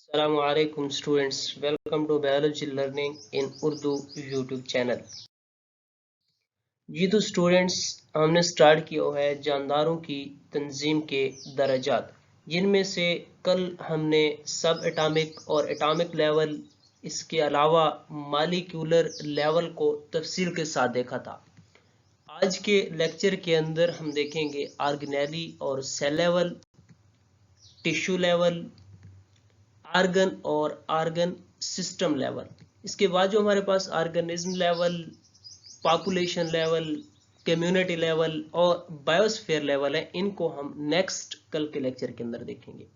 Assalamu alaikum students, welcome to Biology Learning in Urdu YouTube channel। जी तो students हमने start किया है जानदारों की तंजीम के दर्जात, जिनमें से कल हमने सब एटॉमिक और एटॉमिक लेवल, इसके अलावा मालिक्यूलर लेवल को तफसील के साथ देखा था। आज के लेक्चर के अंदर हम देखेंगे ऑर्गेनेली और cell level, tissue level, organ और आर्गन सिस्टम लेवल। इसके बाद जो हमारे पास organism level, population level, community level और बायोस्फीयर लेवल है, इनको हम नेक्स्ट कल के लेक्चर के अंदर देखेंगे।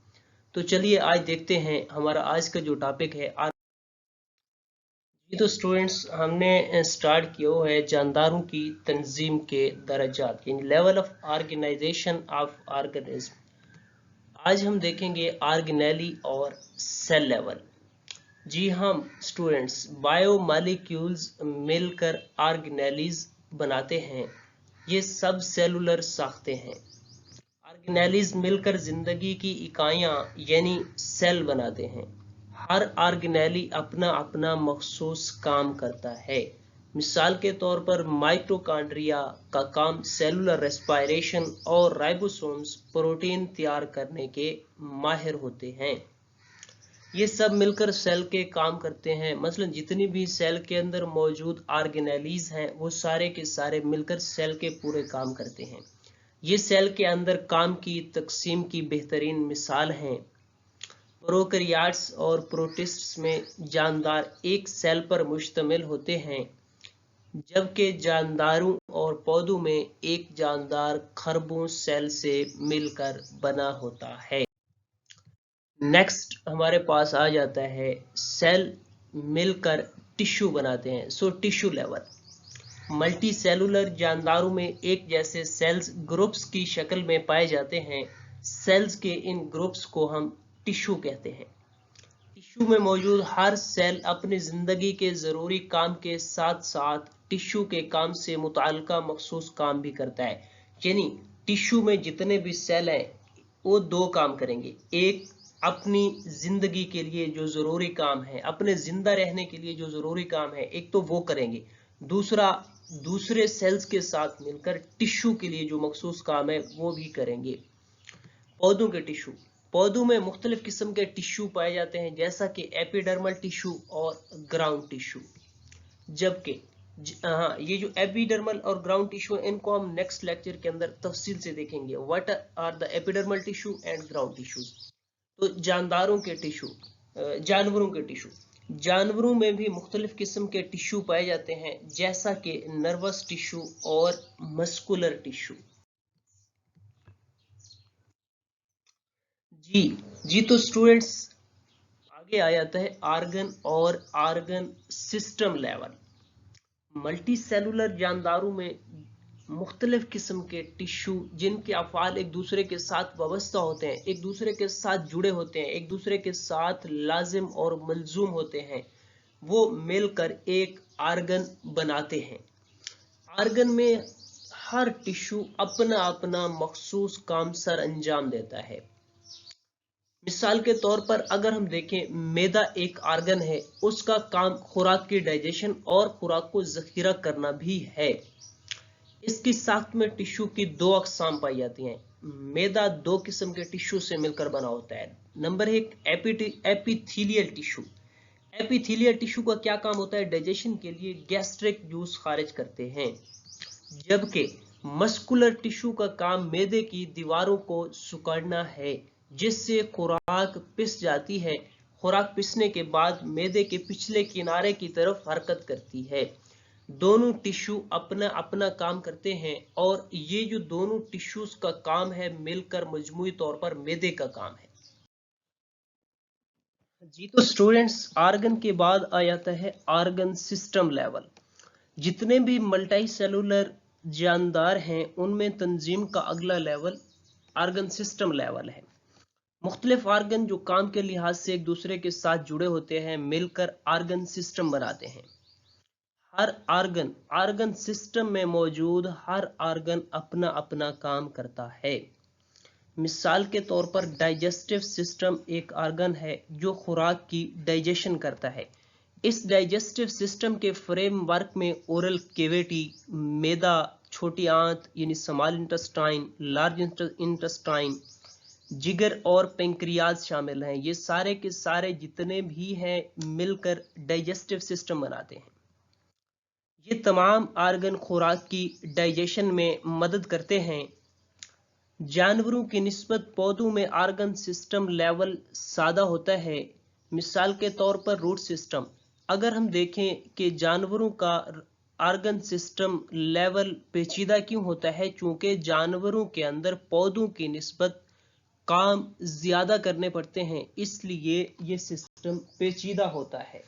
तो चलिए आज देखते हैं हमारा आज का जो टॉपिक है। तो स्टूडेंट्स हमने स्टार्ट किया है जानदारों की तंजीम के दर्जात, in level of organization of organism. आज हम देखेंगे ऑर्गेनेली और सेल लेवल। जी हम स्टूडेंट्स बायो मॉलिक्यूल्स मिलकर ऑर्गेनेलीज बनाते हैं। ये सब सेलुलर साख्ते हैं। ऑर्गेनेलीज मिलकर जिंदगी की इकाइयां यानी सेल बनाते हैं। हर ऑर्गेनेली अपना अपना मखसूस काम करता है। मिसाल के तौर पर माइटोकॉन्ड्रिया का काम सेलुलर रेस्पायरेशन और राइबोसोम्स प्रोटीन तैयार करने के माहिर होते हैं। ये सब मिलकर सेल के काम करते हैं। मसलन जितनी भी सेल के अंदर मौजूद ऑर्गेनेलीज हैं वो सारे के सारे मिलकर सेल के पूरे काम करते हैं। ये सेल के अंदर काम की तकसीम की बेहतरीन मिसाल हैं। प्रोकैरियोट्स और प्रोटिस्ट्स में जानदार एक सेल पर मुश्तमिल होते हैं, जबकि जानदारों और पौधों में एक जानदार खरबों सेल से मिलकर बना होता है। नेक्स्ट हमारे पास आ जाता है सेल मिलकर टिश्यू बनाते हैं। So tissue level, multicellular जानदारों में एक जैसे सेल्स ग्रुप्स की शक्ल में पाए जाते हैं। सेल्स के इन ग्रुप्स को हम टिश्यू कहते हैं। टिश्यू में मौजूद हर सेल अपनी जिंदगी के जरूरी काम के साथ साथ टिश्यू के काम से मुताल्लिका मखसूस काम भी करता है। यानी टिश्यू में जितने भी सेल हैं वो दो काम करेंगे। एक अपनी जिंदगी के लिए जो जरूरी काम है, अपने जिंदा रहने के लिए जो जरूरी काम है, एक तो वो करेंगे। दूसरा दूसरे सेल्स के साथ मिलकर टिश्यू के लिए जो मखसूस काम है वो भी करेंगे। पौधों के टिश्यू, पौधों में मुख्तलिफ किस्म के टिश्यू पाए जाते हैं, जैसा कि एपिडर्मल टिश्यू और ग्राउंड टिश्यू। जबकि ये जो एपिडर्मल और ग्राउंड टिश्यू इनको हम नेक्स्ट लेक्चर के अंदर तफसील से देखेंगे। What are the epidermal tissue and ground tissues. तो जानदारों के टिश्यू, जानवरों के टिश्यू, जानवरों में भी मुख्तलिफ किस्म के टिश्यू पाए जाते हैं, जैसा कि नर्वस टिश्यू और मस्कुलर टिश्यू। जी तो स्टूडेंट्स आगे आ जाता है आर्गन और organ system level. Multicellular जानदारों में मुख्तलिफ किस्म के टिश्यू जिनके अफ़आल एक दूसरे के साथ वाबस्ता होते हैं, एक दूसरे के साथ जुड़े होते हैं, एक दूसरे के साथ लाजिम और मलजूम होते हैं, वो मिलकर एक आर्गन बनाते हैं। आर्गन में हर टिश्यू अपना अपना मखसूस काम सर अंजाम देता है। मिसाल के तौर पर अगर हम देखें, मैदा एक आर्गन है, उसका काम खुराक की डाइजेशन और खुराक को जखीरा करना भी है। इसकी साख्त में टिश्यू की दो अकसाम पाई जाती हैं। मैदा दो किस्म के टिश्यू से मिलकर बना होता है। नंबर एक एपिथेलियल टिश्यू। एपिथेलियल टिश्यू का क्या काम होता है? डाइजेशन के लिए गैस्ट्रिक जूस खारिज करते हैं। जबकि मस्कुलर टिश्यू का काम मैदे की दीवारों को सुखाड़ना है, जिससे खुराक पिस जाती है। खुराक पिसने के बाद मैदे के पिछले किनारे की तरफ हरकत करती है। दोनों टिश्यू अपना अपना काम करते हैं और ये जो दोनों टिश्यूज का काम है मिलकर मजमूई तौर पर मैदे का काम है। जी तो स्टूडेंट्स आर्गन के बाद आ जाता है आर्गन सिस्टम लेवल। जितने भी मल्टी सेलुलर जानदार हैं उनमें तंजीम का अगला लेवल आर्गन सिस्टम लेवल है। मुख्तलिफ आर्गन जो काम के लिहाज से एक दूसरे के साथ जुड़े होते हैं मिलकर आर्गन सिस्टम बनाते हैं। हर आर्गन सिस्टम में मौजूद हर आर्गन अपना अपना काम करता है। मिसाल के तौर पर डाइजेस्टिव सिस्टम एक ऑर्गन है जो खुराक की डाइजेशन करता है। इस डाइजेस्टिव सिस्टम के फ्रेमवर्क में ओरल कैविटी, मैदा, छोटी आंत यानी स्मॉल इंटेस्टाइन, लार्ज इंटेस्टाइन, जिगर और पेंक्रियाज शामिल हैं। ये सारे के सारे जितने भी हैं मिलकर डाइजेस्टिव सिस्टम बनाते हैं। ये तमाम ऑर्गन खुराक की डाइजेशन में मदद करते हैं। जानवरों की निस्बत पौधों में ऑर्गन सिस्टम लेवल सादा होता है। मिसाल के तौर पर रूट सिस्टम। अगर हम देखें कि जानवरों का ऑर्गन सिस्टम लेवल पेचीदा क्यों होता है, चूंकि जानवरों के अंदर पौधों की निस्बत काम ज्यादा करने पड़ते हैं, इसलिए ये सिस्टम पेचीदा होता है।